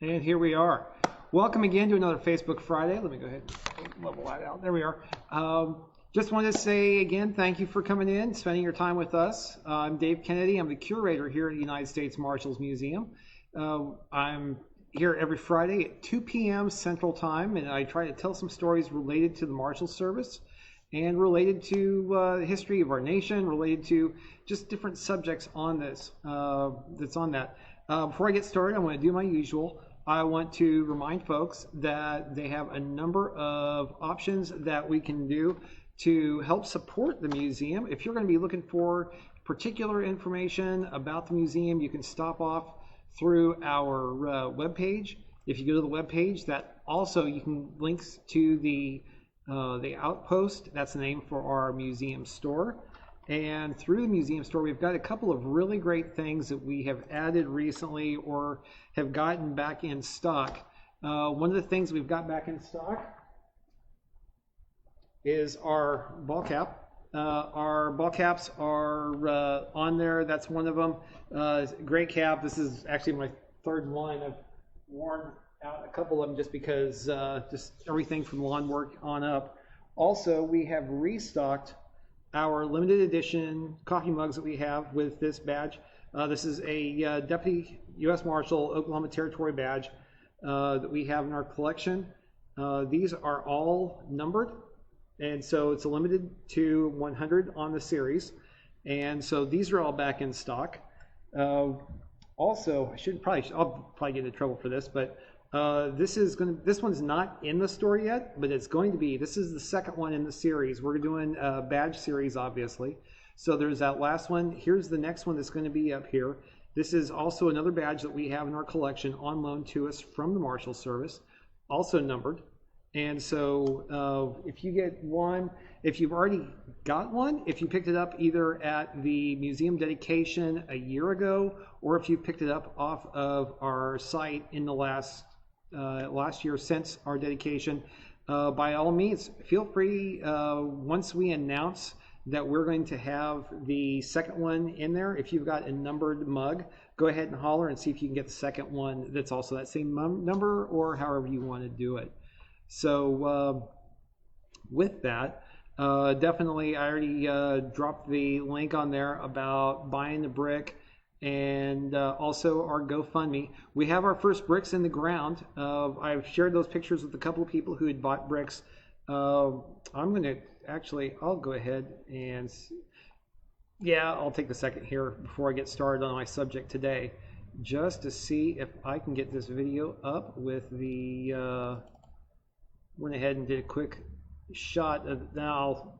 And here we are. Welcome again to another Facebook Friday. Let me go ahead and level that out. There we are. Just wanted to say again, thank you for coming in, spending your time with us. I'm Dave Kennedy. I'm the curator here at the United States Marshals Museum. I'm here every Friday at 2 p.m. Central Time, and I try to tell some stories related to the Marshals Service and related to the history of our nation, related to just different subjects on this, that's on that. Before I get started, I want to do my usual. I want to remind folks that they have a number of options that we can do to help support the museum. If you're going to be looking for particular information about the museum, you can stop off through our webpage. If you go to the webpage, that also you can links to the Outpost. That's the name for our museum store. And through the museum store, we've got a couple of really great things that we have added recently or have gotten back in stock. One of the things we've got back in stock is our ball cap. Our ball caps are on there. That's one of them. Great cap. This is actually my third one. I've worn out a couple of them just because just everything from lawn work on up. Also, we have restocked our limited edition coffee mugs that we have with this badge. This is a Deputy US Marshal Oklahoma Territory badge that we have in our collection. These are all numbered, and so it's limited to 100 on the series. And so these are all back in stock. Also, I'll probably get into trouble for this, but this one's not in the store yet, but it's going to be. This is the second one in the series. We're doing a badge series, obviously. So there's that last one. Here's the next one that's going to be up here. This is also another badge that we have in our collection on loan to us from the Marshals Service, also numbered. And so if you get one, if you've already got one, if you picked it up either at the museum dedication a year ago, or if you picked it up off of our site in the last year since our dedication, by all means, feel free, once we announce that we're going to have the second one in there, if you've got a numbered mug, go ahead and holler and see if you can get the second one that's also that same number, or however you want to do it. So with that, definitely I already dropped the link on there about buying the brick, and also our GoFundMe. We have our first bricks in the ground. I've shared those pictures with a couple of people who had bought bricks. I'll go ahead and, I'll take a second here before I get started on my subject today, just to see if I can get this video up with the, went ahead and did a quick shot of, now I'll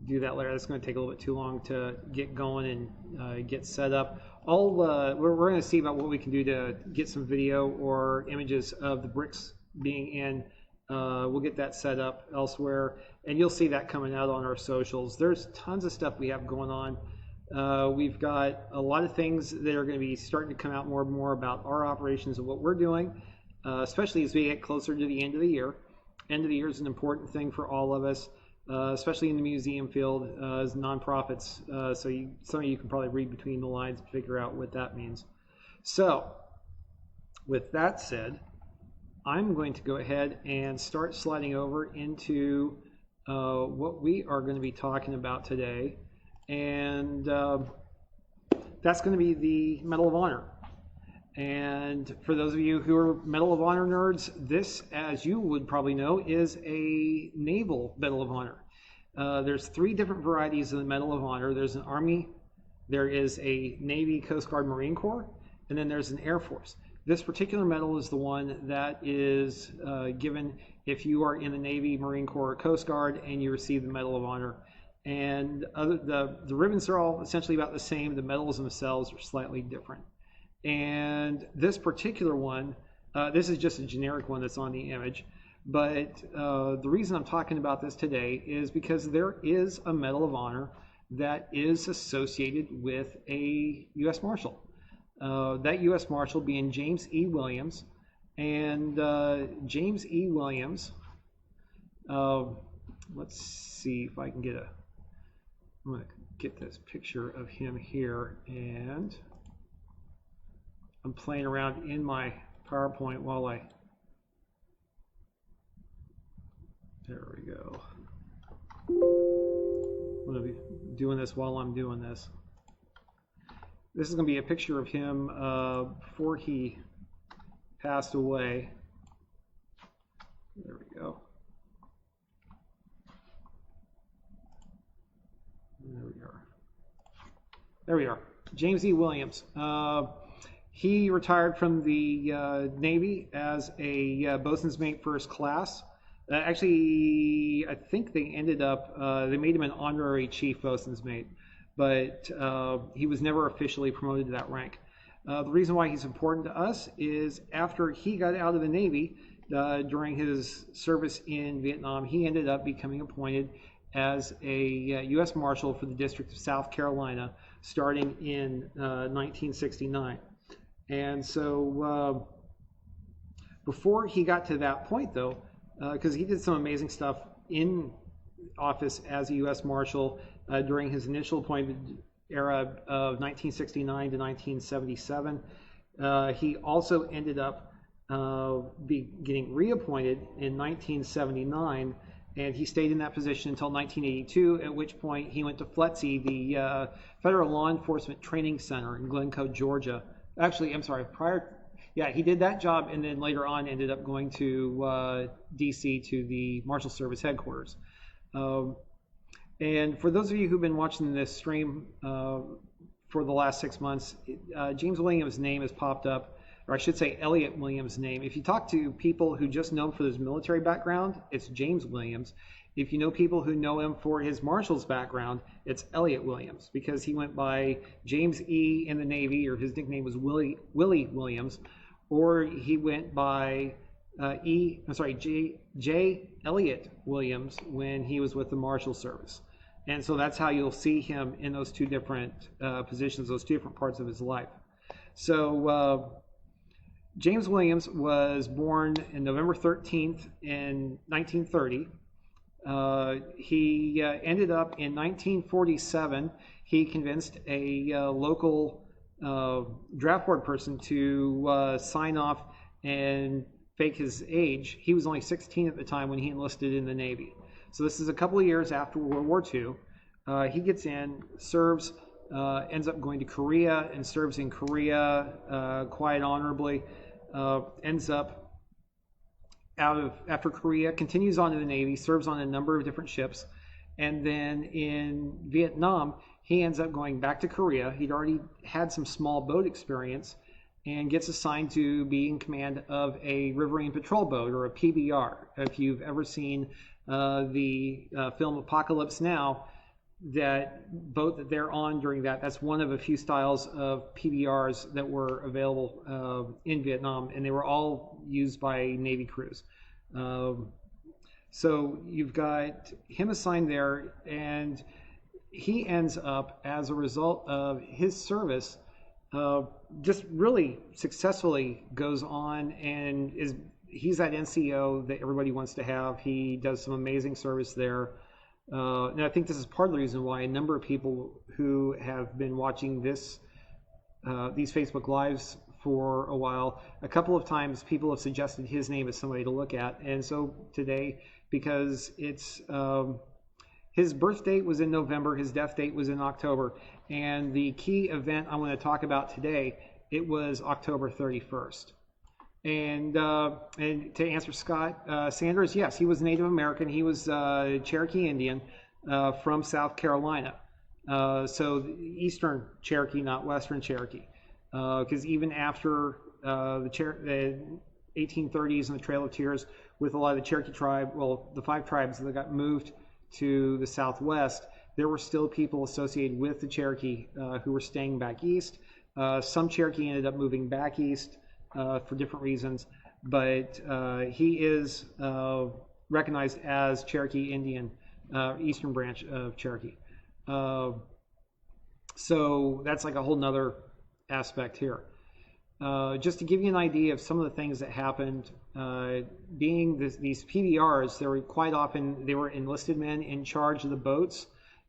do that later. That's going to take a little bit too long to get going and get set up. We're going to see about what we can do to get some video or images of the bricks being in. We'll get that set up elsewhere, and you'll see that coming out on our socials. There's tons of stuff we have going on We've got a lot of things that are going to be starting to come out more and more about our operations and what we're doing, especially as we get closer to the end of the year. End of the year is an important thing for all of us, especially in the museum field as nonprofits. Some of you can probably read between the lines and figure out what that means. So, with that said, I'm going to go ahead and start sliding over into what we are going to be talking about today. And that's going to be the Medal of Honor. And for those of you who are Medal of Honor nerds, this, as you would probably know, is a naval Medal of Honor. There's 3 different varieties of the Medal of Honor. There's an Army, there is a Navy, Coast Guard, Marine Corps, and then there's an Air Force. This particular medal is the one that is given if you are in the Navy, Marine Corps, or Coast Guard, and you receive the Medal of Honor. And the ribbons are all essentially about the same. The medals themselves are slightly different. And this particular one, this is just a generic one that's on the image. But the reason I'm talking about this today is because there is a Medal of Honor that is associated with a US Marshal. That US Marshal being James E. Williams. And James E. Williams, let's see if I can get I'm going to get this picture of him here, and I'm playing around in my PowerPoint while there we go. I'm going to be doing this while I'm doing this. This is going to be a picture of him before he passed away. There we go. There we are. James E. Williams. He retired from the Navy as a boatswain's mate first class. Actually, I think they ended up, they made him an honorary chief boatswain's mate, but he was never officially promoted to that rank. The reason why he's important to us is after he got out of the Navy, during his service in Vietnam, he ended up becoming appointed as a U.S. Marshal for the District of South Carolina starting in 1969. And so before he got to that point, though, because he did some amazing stuff in office as a U.S. Marshal during his initial appointment era of 1969 to 1977. He also ended up getting reappointed in 1979, and he stayed in that position until 1982, at which point he went to FLETC, the Federal Law Enforcement Training Center in Glencoe, Georgia. Actually, I'm sorry, he did that job, and then later on ended up going to D.C. to the Marshals Service Headquarters. And for those of you who've been watching this stream for the last 6 months, James Williams' name has popped up, or I should say Elliott Williams' name. If you talk to people who just know him for his military background, it's James Williams. If you know people who know him for his Marshals background, it's Elliott Williams, because he went by James E. in the Navy, or his nickname was Willie Williams, or he went by J. Elliott Williams when he was with the Marshals Service. And so that's how you'll see him in those 2 different positions, those 2 different parts of his life. So James Williams was born on November 13th in 1930. He ended up in 1947. He convinced a local draft board person to sign off and fake his age. He was only 16 at the time when he enlisted in the Navy. So this is a couple of years after World War II. He gets in, serves, ends up going to Korea and serves in Korea quite honorably. Ends up after Korea, continues on in the Navy, serves on a number of different ships. And then in Vietnam, he ends up going back to Korea. He'd already had some small boat experience and gets assigned to be in command of a riverine patrol boat, or a PBR. If you've ever seen the film Apocalypse Now, that boat that they're on during that's one of a few styles of PBRs that were available in Vietnam, and they were all used by Navy crews. So you've got him assigned there, and he ends up, as a result of his service, just really successfully goes on and he's that NCO that everybody wants to have. He does some amazing service there. And I think this is part of the reason why a number of people who have been watching these Facebook Lives for a while, a couple of times people have suggested his name as somebody to look at. And so today, because it's his birth date was in November, his death date was in October, and the key event I want to talk about today, it was October 31st. And to answer Scott Sanders, yes, he was Native American. He was Cherokee Indian from South Carolina. So Eastern Cherokee, not Western Cherokee. Because even after the 1830s and the Trail of Tears, with a lot of the Cherokee tribe, well, the 5 tribes that got moved to the Southwest, there were still people associated with the Cherokee who were staying back east. Some Cherokee ended up moving back east for different reasons, but he is recognized as Cherokee Indian, Eastern branch of Cherokee. So that's like a whole nother aspect here. Just to give you an idea of some of the things that happened, being these PBRs, they were enlisted men in charge of the boats.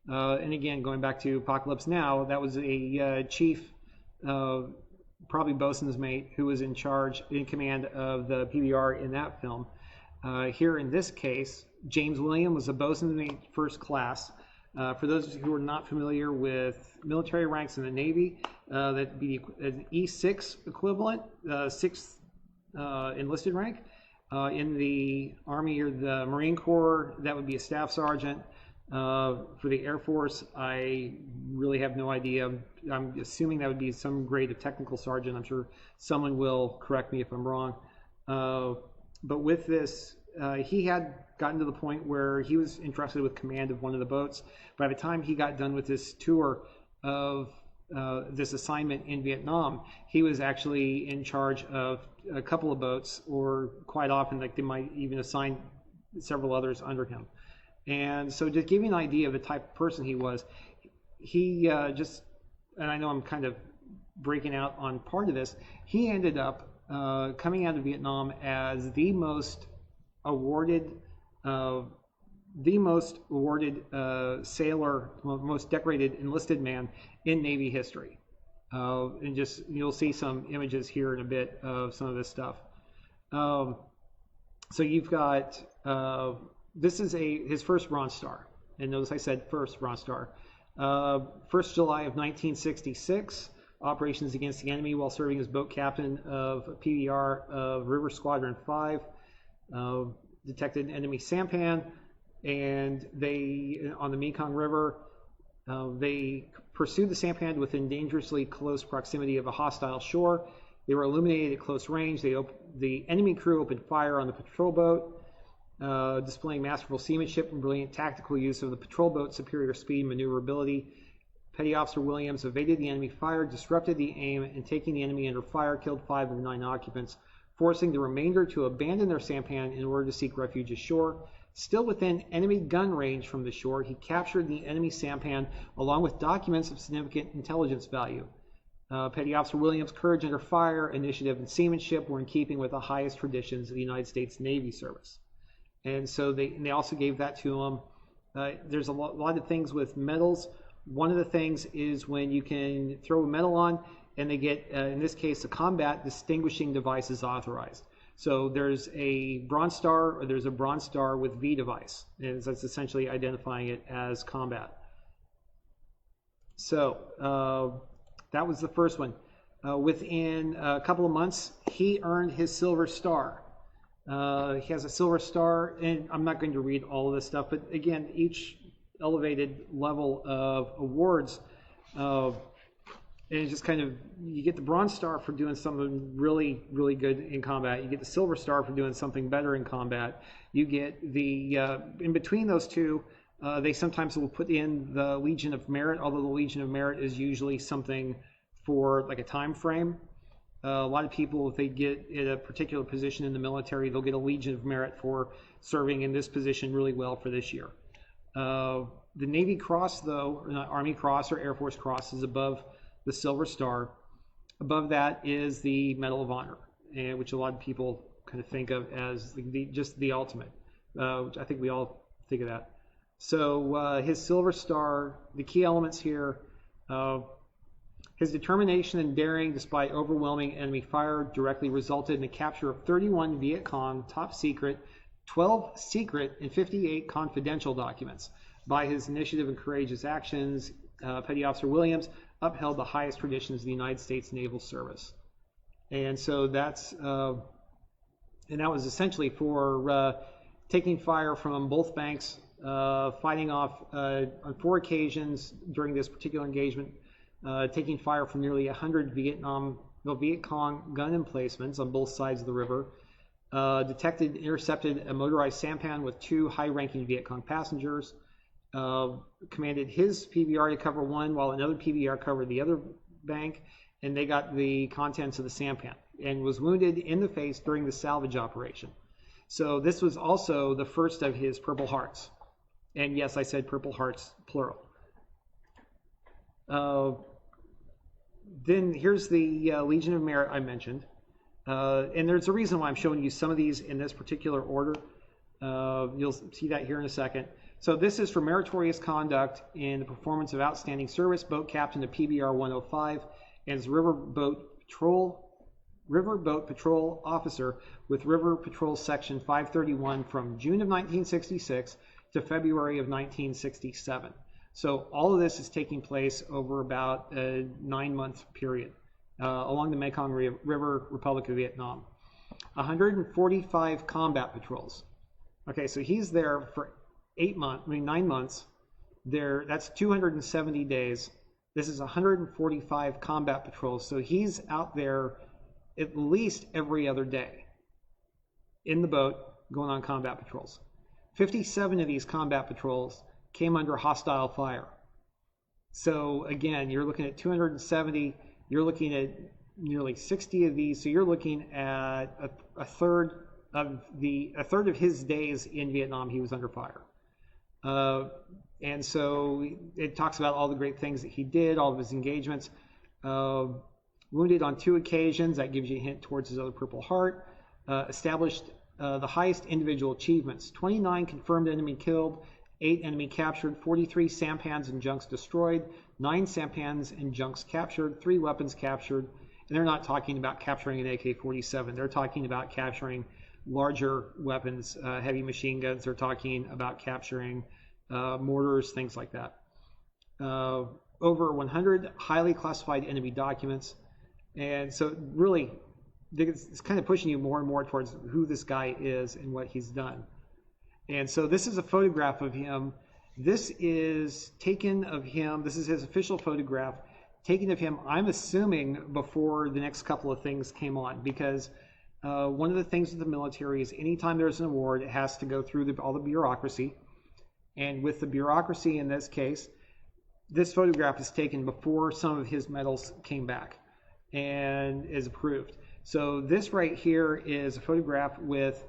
And again, going back to Apocalypse Now, that was a chief, probably bosun's mate, who was in command of the PBR in that film. Here in this case, James William was a bosun's mate first class. For those who are not familiar with military ranks in the Navy, that'd be an E6 equivalent, 6th enlisted rank. In the Army or the Marine Corps, that would be a staff sergeant. For the Air Force, I really have no idea. I'm assuming that would be some grade of technical sergeant. I'm sure someone will correct me if I'm wrong. But with this, he had gotten to the point where he was entrusted with command of one of the boats. By the time he got done with this tour of this assignment in Vietnam, he was actually in charge of a couple of boats, or quite often, like they might even assign several others under him. And so to give you an idea of the type of person he was, he and I know I'm kind of breaking out on part of this, he ended up coming out of Vietnam as the most awarded sailor, most decorated enlisted man in Navy history. And just, you'll see some images here in a bit of some of this stuff. So you've got, this is his first Bronze Star. And notice I said first Bronze Star. 1st July of 1966, operations against the enemy while serving as boat captain of PBR of River Squadron 5. Detected an enemy sampan, and on the Mekong River, they pursued the sampan within dangerously close proximity of a hostile shore. They were illuminated at close range. The enemy crew opened fire on the patrol boat, displaying masterful seamanship and brilliant tactical use of the patrol boat's superior speed and maneuverability. Petty Officer Williams evaded the enemy fire, disrupted the aim, and taking the enemy under fire, killed 5 of the 9 occupants, forcing the remainder to abandon their sampan in order to seek refuge ashore. Still within enemy gun range from the shore, he captured the enemy sampan along with documents of significant intelligence value. Petty Officer Williams' courage under fire, initiative, and seamanship were in keeping with the highest traditions of the United States Navy service. And so they also gave that to him. There's a lot of things with medals. One of the things is when you can throw a medal on, and they get, in this case, a combat distinguishing device is authorized. So there's a Bronze Star, or there's a Bronze Star with V device, and that's essentially identifying it as combat. So that was the first one. Within a couple of months, he earned his Silver Star. He has a Silver Star, and I'm not going to read all of this stuff, but again, each elevated level of awards, and it's just kind of, you get the Bronze Star for doing something really, really good in combat. You get the Silver Star for doing something better in combat. You get the, in between those two, they sometimes will put in the Legion of Merit, although the Legion of Merit is usually something for like a time frame. A lot of people, if they get in a particular position in the military, they'll get a Legion of Merit for serving in this position really well for this year. The Navy Cross, though, or not Army Cross or Air Force Cross, is above the Silver Star. Above that is the Medal of Honor, and which a lot of people kind of think of as just the ultimate, which I think we all think of that. So his Silver Star, the key elements here, his determination and daring despite overwhelming enemy fire directly resulted in the capture of 31 Viet Cong top secret, 12 secret, and 58 confidential documents. By his initiative and courageous actions, Petty Officer Williams upheld the highest traditions of the United States Naval Service. And so that's, and that was essentially for taking fire from both banks, fighting off on 4 occasions during this particular engagement, taking fire from nearly 100 Viet Cong gun emplacements on both sides of the river, detected, intercepted a motorized sampan with 2 high-ranking Viet Cong passengers, commanded his PBR to cover one while another PBR covered the other bank, and they got the contents of the sampan, and was wounded in the face during the salvage operation. So this was also the first of his Purple Hearts. And yes, I said Purple Hearts, plural. Then here's the Legion of Merit I mentioned. And there's a reason why I'm showing you some of these in this particular order. You'll see that here in a second. So this is for meritorious conduct in the performance of outstanding service, boat captain to PBR 105, and as riverboat patrol officer with River Patrol Section 531 from June of 1966 to February of 1967. So all of this is taking place over about a 9-month period along the Mekong River, Republic of Vietnam. 145 combat patrols. Okay, so he's there for 9 months. There, that's 270 days. This is 145 combat patrols. So he's out there at least every other day in the boat going on combat patrols. 57 of these combat patrols came under hostile fire. So again, you're looking at 270, you're looking at nearly 60 of these. So you're looking at a third of his days in Vietnam he was under fire. And so it talks about all the great things that he did, all of his engagements. Wounded on 2 occasions, that gives you a hint towards his other Purple Heart. Established the highest individual achievements: 29 confirmed enemy killed, 8 enemy captured, 43 sampans and junks destroyed, 9 sampans and junks captured, 3 weapons captured. And they're not talking about capturing an AK-47. They're talking about capturing larger weapons, heavy machine guns. They're talking about capturing mortars, things like that. Over 100 highly classified enemy documents. And so really, it's kind of pushing you more and more towards who this guy is and what he's done. And so this is a photograph of him. This is taken of him. This is his official photograph taken of him, I'm assuming, before the next couple of things came on, because one of the things with the military is anytime there's an award, it has to go through all the bureaucracy. And with the bureaucracy in this case, this photograph is taken before some of his medals came back and is approved. So this right here is a photograph with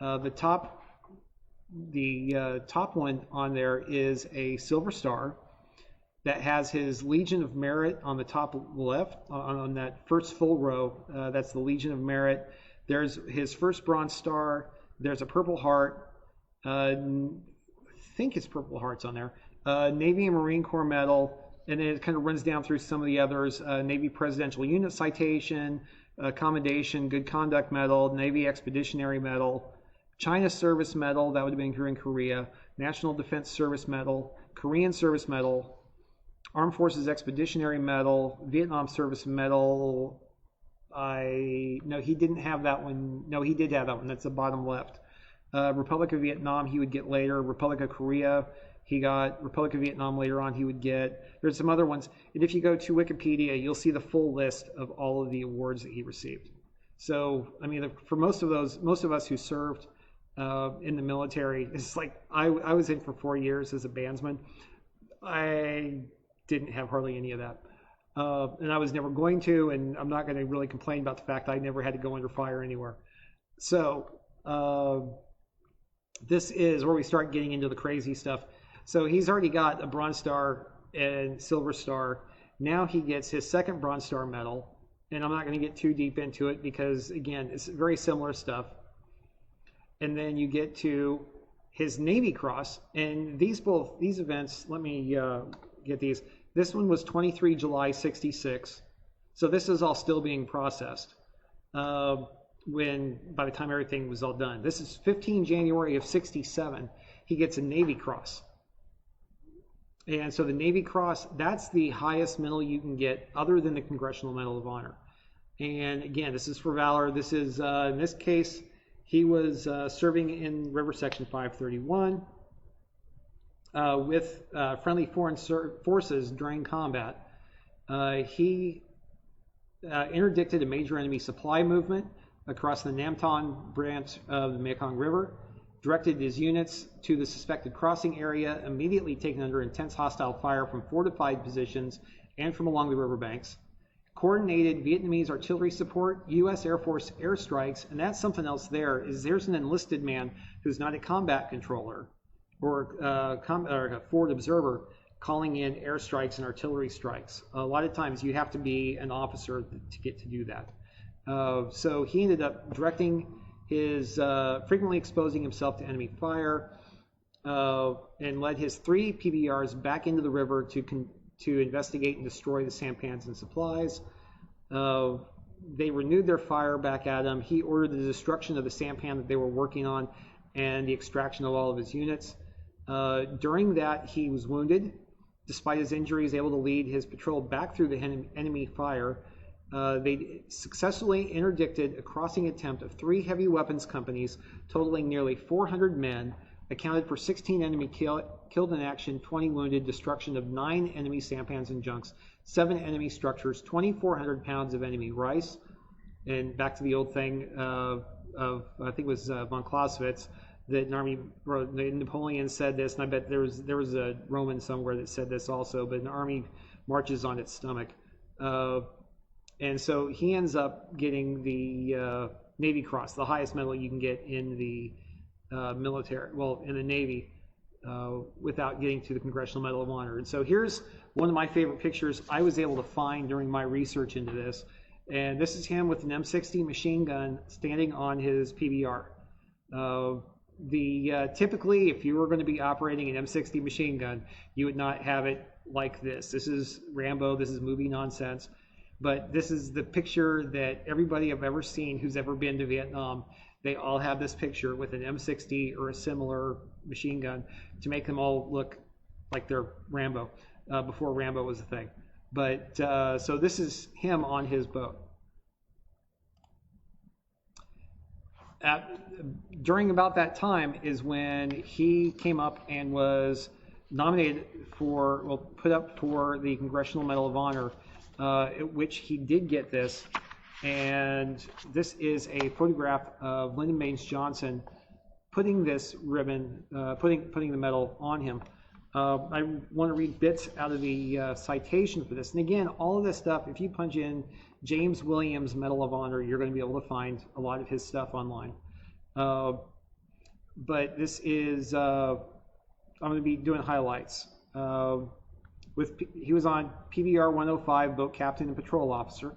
the top one on there is a Silver Star that has his Legion of Merit on the top left, on that first full row. That's the Legion of Merit. There's his first Bronze Star. There's a Purple Heart. I think it's Purple Hearts on there. Navy and Marine Corps Medal. And then it kind of runs down through some of the others. Navy Presidential Unit Citation, Commendation, Good Conduct Medal, Navy Expeditionary Medal, China Service Medal, that would have been here in Korea, National Defense Service Medal, Korean Service Medal, Armed Forces Expeditionary Medal, Vietnam Service Medal. No, he didn't have that one. No, he did have that one. That's the bottom left. Republic of Vietnam, he would get later. Republic of Korea, he got. Republic of Vietnam later on, he would get. There's some other ones. And if you go to Wikipedia, you'll see the full list of all of the awards that he received. So, I mean, for most of us who served in the military, it's like I was in for 4 years as a bandsman. I didn't have hardly any of that. And I was never going to, and I'm not going to really complain about the fact I never had to go under fire anywhere. So this is where we start getting into the crazy stuff. So he's already got a Bronze Star and Silver Star. Now he gets his second Bronze Star medal. And I'm not going to get too deep into it because, again, it's very similar stuff. And then you get to his Navy Cross. And these events, let me get these. This one was 23 July 66. So this is all still being processed by the time everything was all done. This is 15 January of 67. He gets a Navy Cross. And so the Navy Cross, that's the highest medal you can get other than the Congressional Medal of Honor. And again, this is for valor. This is, in this case, he was serving in River Section 531 with friendly foreign forces during combat. He interdicted a major enemy supply movement across the Namton branch of the Mekong River, directed his units to the suspected crossing area, immediately taken under intense hostile fire from fortified positions and from along the riverbanks, coordinated Vietnamese artillery support, U.S. Air Force airstrikes, and that's something else there's an enlisted man who's not a combat controller or a forward observer calling in airstrikes and artillery strikes. A lot of times you have to be an officer to get to do that. So he ended up directing his frequently exposing himself to enemy fire, and led his 3 PBRs back into the river to investigate and destroy the sampans and supplies. They renewed their fire back at him. He ordered the destruction of the sampan that they were working on and the extraction of all of his units. During that, he was wounded. Despite his injuries, able to lead his patrol back through the enemy fire. They successfully interdicted a crossing attempt of 3 heavy weapons companies, totaling nearly 400 men, accounted for 16 enemy killed in action, 20 wounded, destruction of 9 enemy sampans and junks, 7 enemy structures, 2,400 pounds of enemy rice. And back to the old thing of I think it was von Clausewitz, that an army, Napoleon said this, and I bet there was a Roman somewhere that said this also, but an army marches on its stomach. And so he ends up getting the Navy Cross, the highest medal you can get in the military, well, in the Navy, without getting to the Congressional Medal of Honor. And so here's one of my favorite pictures I was able to find during my research into this. And this is him with an M60 machine gun standing on his PBR. Typically, if you were going to be operating an M60 machine gun, you would not have it like this. This is Rambo, this is movie nonsense. But this is the picture that everybody I've ever seen who's ever been to Vietnam, they all have this picture with an M60 or a similar machine gun to make them all look like they're Rambo, before Rambo was a thing. But so this is him on his boat. During about that time is when he came up and was nominated for, well, put up for the Congressional Medal of Honor, which he did get this. And this is a photograph of Lyndon Baines Johnson putting this ribbon, putting the medal on him. I want to read bits out of the citation for this. And again, all of this stuff, if you punch in James Williams Medal of Honor, you're going to be able to find a lot of his stuff online. But this is, I'm going to be doing highlights. He was on PBR 105, boat captain and patrol officer,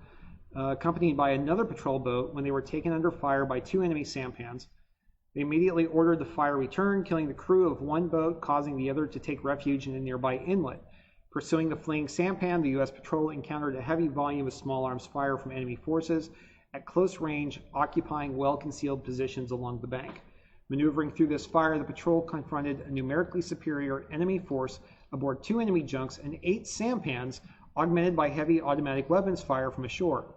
accompanied by another patrol boat when they were taken under fire by 2 enemy sampans. They immediately ordered the fire returned, killing the crew of one boat, causing the other to take refuge in a nearby inlet. Pursuing the fleeing sampan, the U.S. patrol encountered a heavy volume of small arms fire from enemy forces at close range, occupying well-concealed positions along the bank. Maneuvering through this fire, the patrol confronted a numerically superior enemy force aboard 2 enemy junks and 8 sampans, augmented by heavy automatic weapons fire from ashore.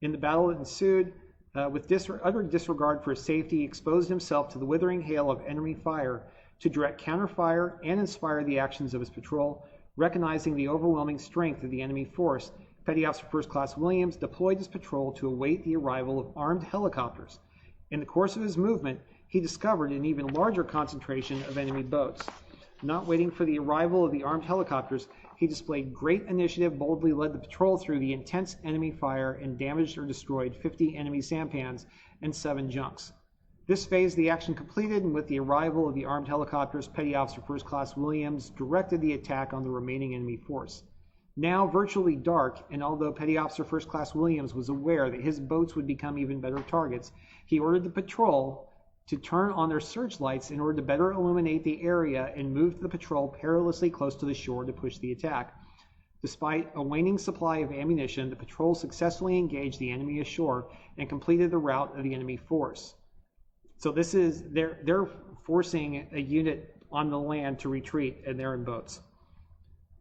In the battle that ensued, with utter disregard for his safety, exposed himself to the withering hail of enemy fire to direct counterfire and inspire the actions of his patrol. Recognizing the overwhelming strength of the enemy force, Petty Officer First Class Williams deployed his patrol to await the arrival of armed helicopters. In the course of his movement, he discovered an even larger concentration of enemy boats. Not waiting for the arrival of the armed helicopters, he displayed great initiative, boldly led the patrol through the intense enemy fire, and damaged or destroyed 50 enemy sampans and 7 junks. This phase of the action completed, and with the arrival of the armed helicopters, Petty Officer First Class Williams directed the attack on the remaining enemy force. Now virtually dark, and although Petty Officer First Class Williams was aware that his boats would become even better targets, he ordered the patrol to turn on their searchlights in order to better illuminate the area and move the patrol perilously close to the shore to push the attack. Despite a waning supply of ammunition, the patrol successfully engaged the enemy ashore and completed the rout of the enemy force. So this is, they're forcing a unit on the land to retreat, and they're in boats.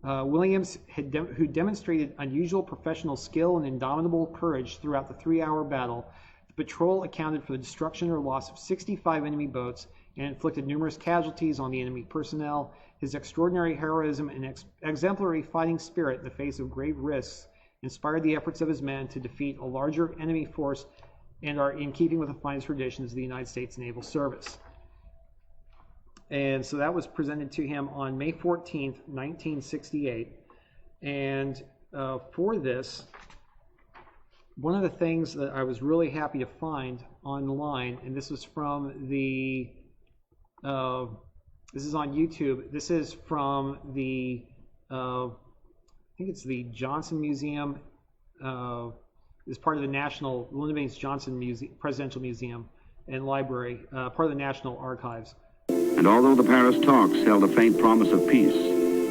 Williams, who demonstrated unusual professional skill and indomitable courage throughout the 3-hour battle, the patrol accounted for the destruction or loss of 65 enemy boats and inflicted numerous casualties on the enemy personnel. His extraordinary heroism and exemplary fighting spirit in the face of grave risks inspired the efforts of his men to defeat a larger enemy force and are in keeping with the finest traditions of the United States Naval Service. And so that was presented to him on May 14th, 1968. And for this, one of the things that I was really happy to find online, and this was from the, this is on YouTube. This is from the, I think it's the Johnson Museum. Is part of the National Lyndon Baines Johnson Presidential Museum and Library, part of the National Archives. And although the Paris talks held a faint promise of peace,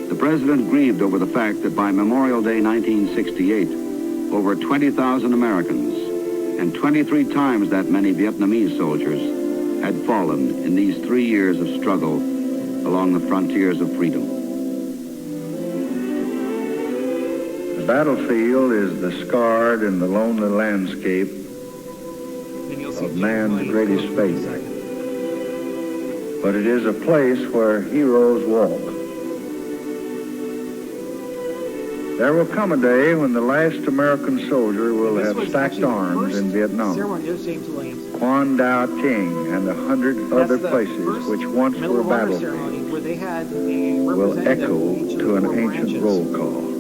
the president grieved over the fact that by Memorial Day 1968, over 20,000 Americans and 23 times that many Vietnamese soldiers had fallen in these 3 years of struggle along the frontiers of freedom. The battlefield is the scarred and the lonely landscape of man's greatest fate. But it is a place where heroes walk. There will come a day when the last American soldier will have stacked arms in Vietnam. Quan Dao Ting and 100 other places which once were battlefields will echo to an ancient roll call.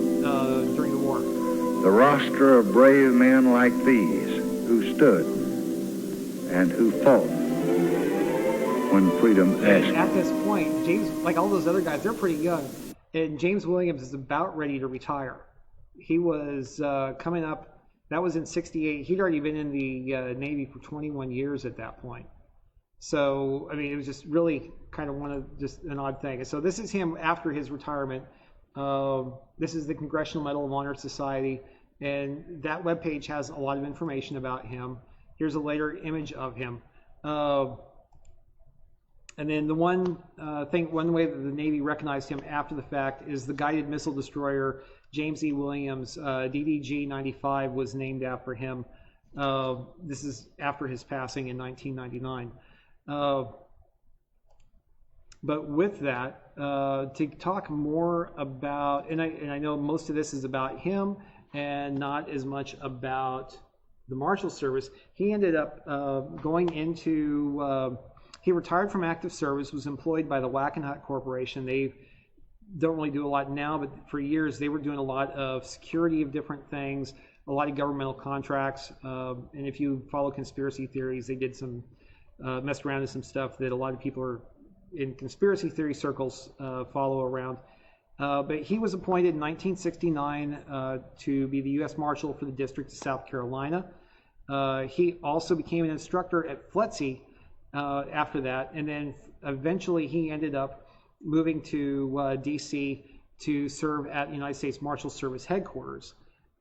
During the war. The roster of brave men like these who stood and who fought when freedom asked. And at this point, James, like all those other guys, they're pretty young. And James Williams is about ready to retire. He was coming up, that was in 68. He'd already been in the Navy for 21 years at that point. So, I mean, it was just really kind of just an odd thing. So this is him after his retirement. This is the Congressional Medal of Honor Society, and that webpage has a lot of information about him. Here's a later image of him. And then the one way that the Navy recognized him after the fact is the guided missile destroyer James E. Williams, DDG-95 was named after him. This is after his passing in 1999. But with that, to talk more about, and I know most of this is about him and not as much about the Marshals Service. He ended up going into, he retired from active service, was employed by the Wackenhut Corporation. They don't really do a lot now, but for years they were doing a lot of security of different things, a lot of governmental contracts. And if you follow conspiracy theories, they did some, messed around with some stuff that a lot of people are in conspiracy theory circles follow around. But he was appointed in 1969 to be the US Marshal for the District of South Carolina. He also became an instructor at FLETC after that, and then eventually he ended up moving to DC to serve at the United States Marshals Service Headquarters.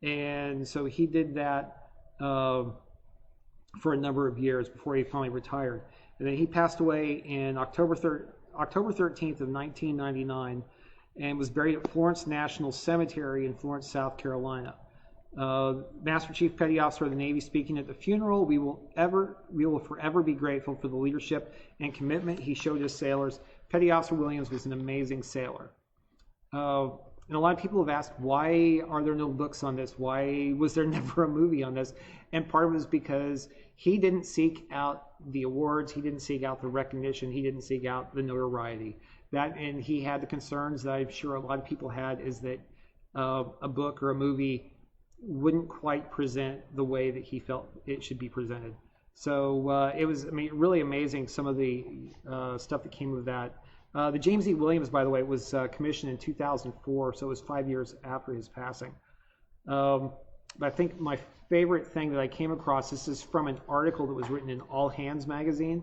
And so he did that for a number of years before he finally retired. And then he passed away in October 13th of 1999 and was buried at Florence National Cemetery in Florence, South Carolina. Master Chief Petty Officer of the Navy speaking at the funeral, we will forever be grateful for the leadership and commitment he showed his sailors. Petty Officer Williams was an amazing sailor. And a lot of people have asked, why are there no books on this? Why was there never a movie on this? And part of it is because he didn't seek out the awards, he didn't seek out the recognition, he didn't seek out the notoriety. And he had the concerns that I'm sure a lot of people had, is that a book or a movie wouldn't quite present the way that he felt it should be presented. So it was, I mean, really amazing, some of the stuff that came of that. The James E. Williams, by the way, was commissioned in 2004, so it was 5 years after his passing. But I think my favorite thing that I came across, this is from an article that was written in All Hands magazine,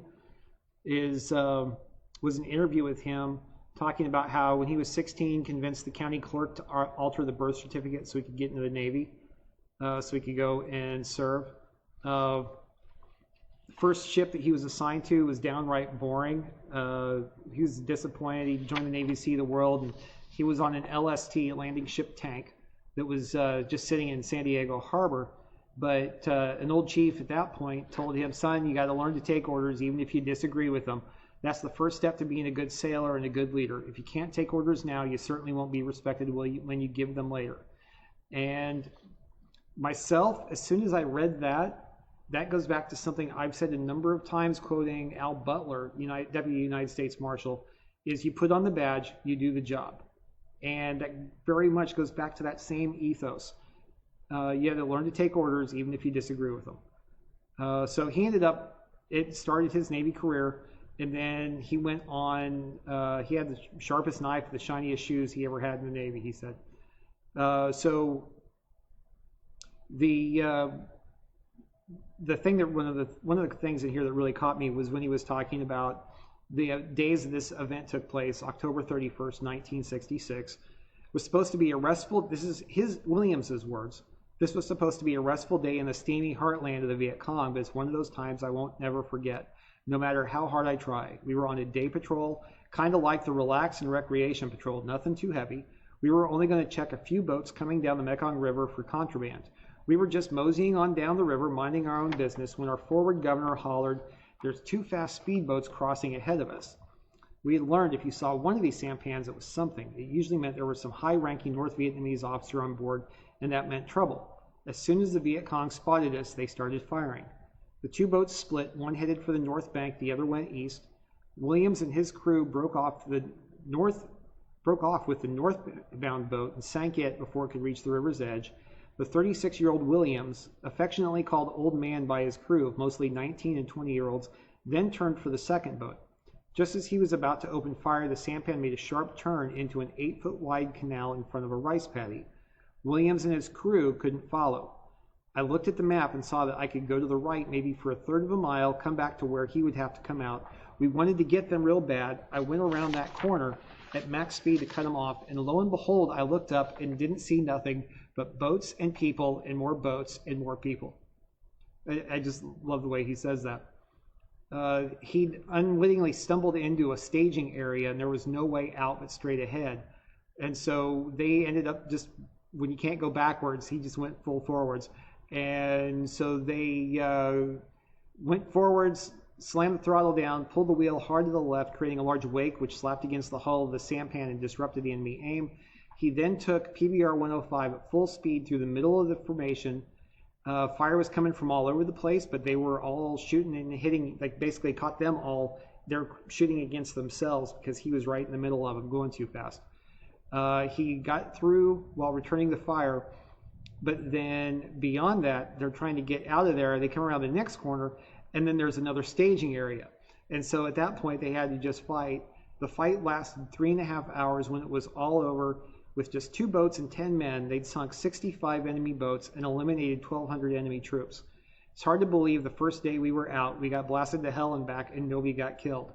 was an interview with him talking about how when he was 16, convinced the county clerk to alter the birth certificate so he could get into the Navy, so he could go and serve. First ship that he was assigned to was downright boring. He was disappointed. He joined the Navy to see the world, and he was on an LST, landing ship tank, that was just sitting in San Diego Harbor. But an old chief at that point told him, son, you got to learn to take orders even if you disagree with them. That's the first step to being a good sailor and a good leader. If you can't take orders now, you certainly won't be respected when you give them later. And myself, as soon as I read that, that goes back to something I've said a number of times, quoting Al Butler, Deputy United States Marshal, is you put on the badge, you do the job. And that very much goes back to that same ethos. You have to learn to take orders even if you disagree with them. So he ended up, it started his Navy career, and then he went on, he had the sharpest knife, the shiniest shoes he ever had in the Navy, he said. So the thing that one of the things in here that really caught me was when he was talking about the days that this event took place. October 31st, 1966 was supposed to be a restful, this is Williams's words, this was supposed to be a restful day in the steamy heartland of the Viet Cong, but it's one of those times I won't never forget, no matter how hard I try. We were on a day patrol, kind of like the relax and recreation patrol, nothing too heavy. We were only going to check a few boats coming down the Mekong River for contraband. We were just moseying on down the river, minding our own business, when our forward governor hollered, there's 2 fast speedboats crossing ahead of us. We had learned if you saw one of these sampans, it was something. It usually meant there was some high-ranking North Vietnamese officer on board, and that meant trouble. As soon as the Viet Cong spotted us, they started firing. The 2 boats split, one headed for the north bank, the other went east. Williams and his crew broke off with the northbound boat and sank it before it could reach the river's edge. The 36-year-old Williams, affectionately called Old Man by his crew of mostly 19 and 20-year-olds, then turned for the second boat. Just as he was about to open fire, the sampan made a sharp turn into an 8-foot-wide canal in front of a rice paddy. Williams and his crew couldn't follow. I looked at the map and saw that I could go to the right maybe for a third of a mile, come back to where he would have to come out. We wanted to get them real bad. I went around that corner at max speed to cut them off, and lo and behold, I looked up and didn't see nothing but boats and people and more boats and more people. I just love the way he says that. He'd unwittingly stumbled into a staging area, and there was no way out but straight ahead. And so they ended up just, when you can't go backwards, he just went full forwards. And so they went forwards, slammed the throttle down, pulled the wheel hard to the left, creating a large wake which slapped against the hull of the sampan and disrupted the enemy aim. He then took PBR 105 at full speed through the middle of the formation. Fire was coming from all over the place, but they were all shooting and hitting, like basically caught them all. They're shooting against themselves because he was right in the middle of them, going too fast. He got through while returning the fire, but then beyond that, they're trying to get out of there. They come around the next corner, and then there's another staging area. And so at that point, they had to just fight. The fight lasted 3.5 hours. When it was all over, with just 2 boats and 10 men, they'd sunk 65 enemy boats and eliminated 1,200 enemy troops. It's hard to believe the first day we were out, we got blasted to hell and back, and nobody got killed.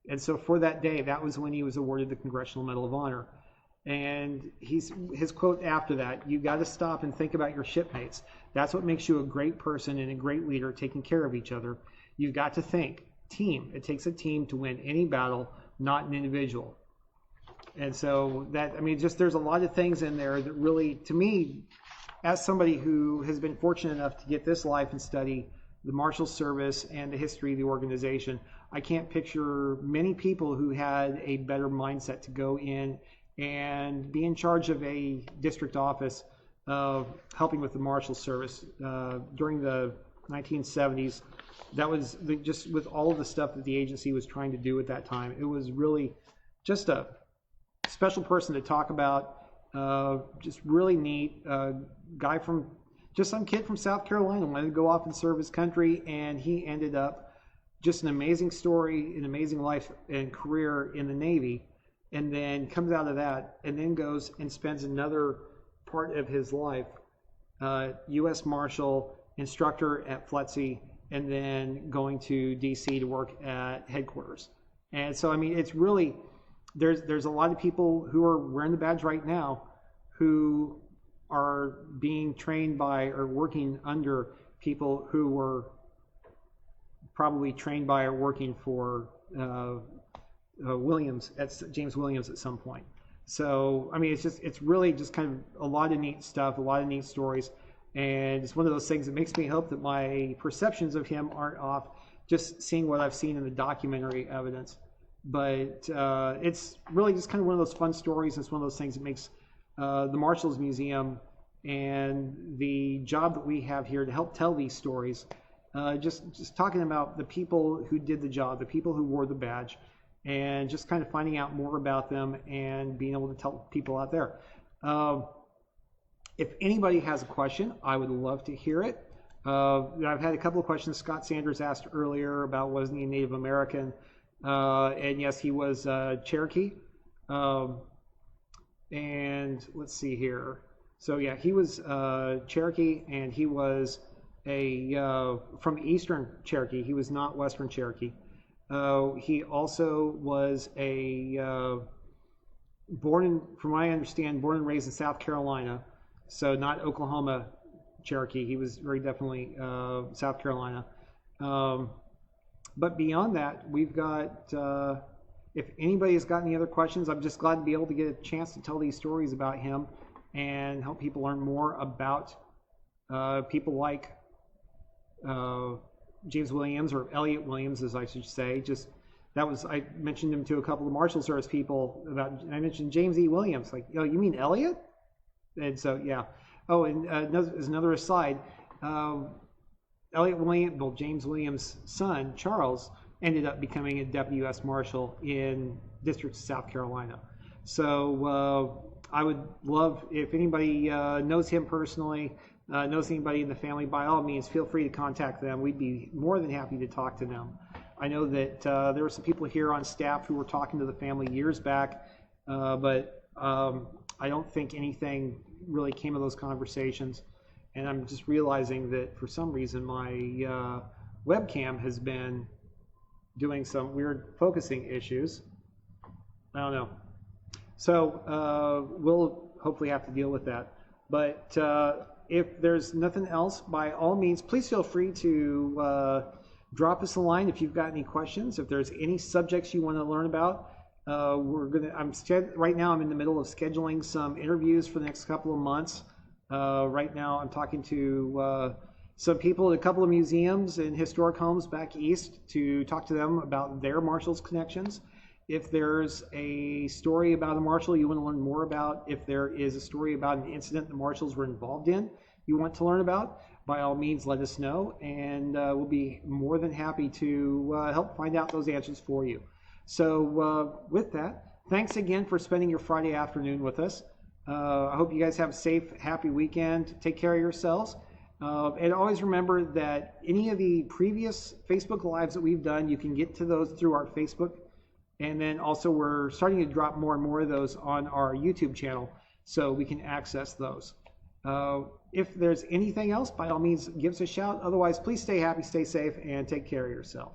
And so for that day, that was when he was awarded the Congressional Medal of Honor. And his quote after that, you got to stop and think about your shipmates. That's what makes you a great person and a great leader, taking care of each other. You've got to think. Team. It takes a team to win any battle, not an individual. And so that, I mean, just there's a lot of things in there that really, to me, as somebody who has been fortunate enough to get this life and study the Marshals Service and the history of the organization, I can't picture many people who had a better mindset to go in and be in charge of a district office of helping with the Marshals Service during the 1970s. That was just with all of the stuff that the agency was trying to do at that time. It was really just a special person to talk about, just really neat guy from just some kid from South Carolina wanted to go off and serve his country, and he ended up just an amazing story, an amazing life and career in the Navy, and then comes out of that and then goes and spends another part of his life, US Marshal, instructor at FLETC, and then going to DC to work at headquarters. And so, I mean, it's really, there's a lot of people who are wearing the badge right now who are being trained by or working under people who were probably trained by or working for James Williams at some point. So, I mean, it's really just kind of a lot of neat stuff, a lot of neat stories. And it's one of those things that makes me hope that my perceptions of him aren't off, just seeing what I've seen in the documentary evidence. But it's really just kind of one of those fun stories. It's one of those things that makes the Marshals Museum and the job that we have here to help tell these stories, just talking about the people who did the job, the people who wore the badge, and just kind of finding out more about them and being able to tell people out there. If anybody has a question, I would love to hear it. I've had a couple of questions. Scott Sanders asked earlier about wasn't he a Native American? And yes, he was Cherokee. And let's see here. So yeah, he was Cherokee, and he was from Eastern Cherokee. He was not Western Cherokee. He also was from what I understand, born and raised in South Carolina. So not Oklahoma Cherokee. He was very definitely South Carolina. But beyond that, we've got, if anybody's got any other questions, I'm just glad to be able to get a chance to tell these stories about him and help people learn more about people like James Williams, or Elliott Williams, as I should say. I mentioned him to a couple of Marshals Service people I mentioned James E. Williams, like, oh, you mean Elliott? And so, yeah. Oh, and as another aside, Elliott Williams, James Williams' son, Charles, ended up becoming a Deputy U.S. Marshal in District of South Carolina. So I would love, if anybody knows him personally, knows anybody in the family, by all means, feel free to contact them. We'd be more than happy to talk to them. I know that there were some people here on staff who were talking to the family years back, but I don't think anything really came of those conversations. And I'm just realizing that for some reason my webcam has been doing some weird focusing issues. I don't know. So we'll hopefully have to deal with that. But if there's nothing else, by all means, please feel free to drop us a line if you've got any questions. If there's any subjects you want to learn about, right now I'm in the middle of scheduling some interviews for the next couple of months. Right now I'm talking to some people at a couple of museums and historic homes back east to talk to them about their Marshals connections. If there's a story about a Marshal you want to learn more about, if there is a story about an incident the Marshals were involved in you want to learn about, by all means let us know, and we'll be more than happy to help find out those answers for you. So with that, thanks again for spending your Friday afternoon with us. I hope you guys have a safe, happy weekend. Take care of yourselves. And always remember that any of the previous Facebook Lives that we've done, you can get to those through our Facebook. And then also we're starting to drop more and more of those on our YouTube channel, so we can access those. If there's anything else, by all means, give us a shout. Otherwise, please stay happy, stay safe, and take care of yourself.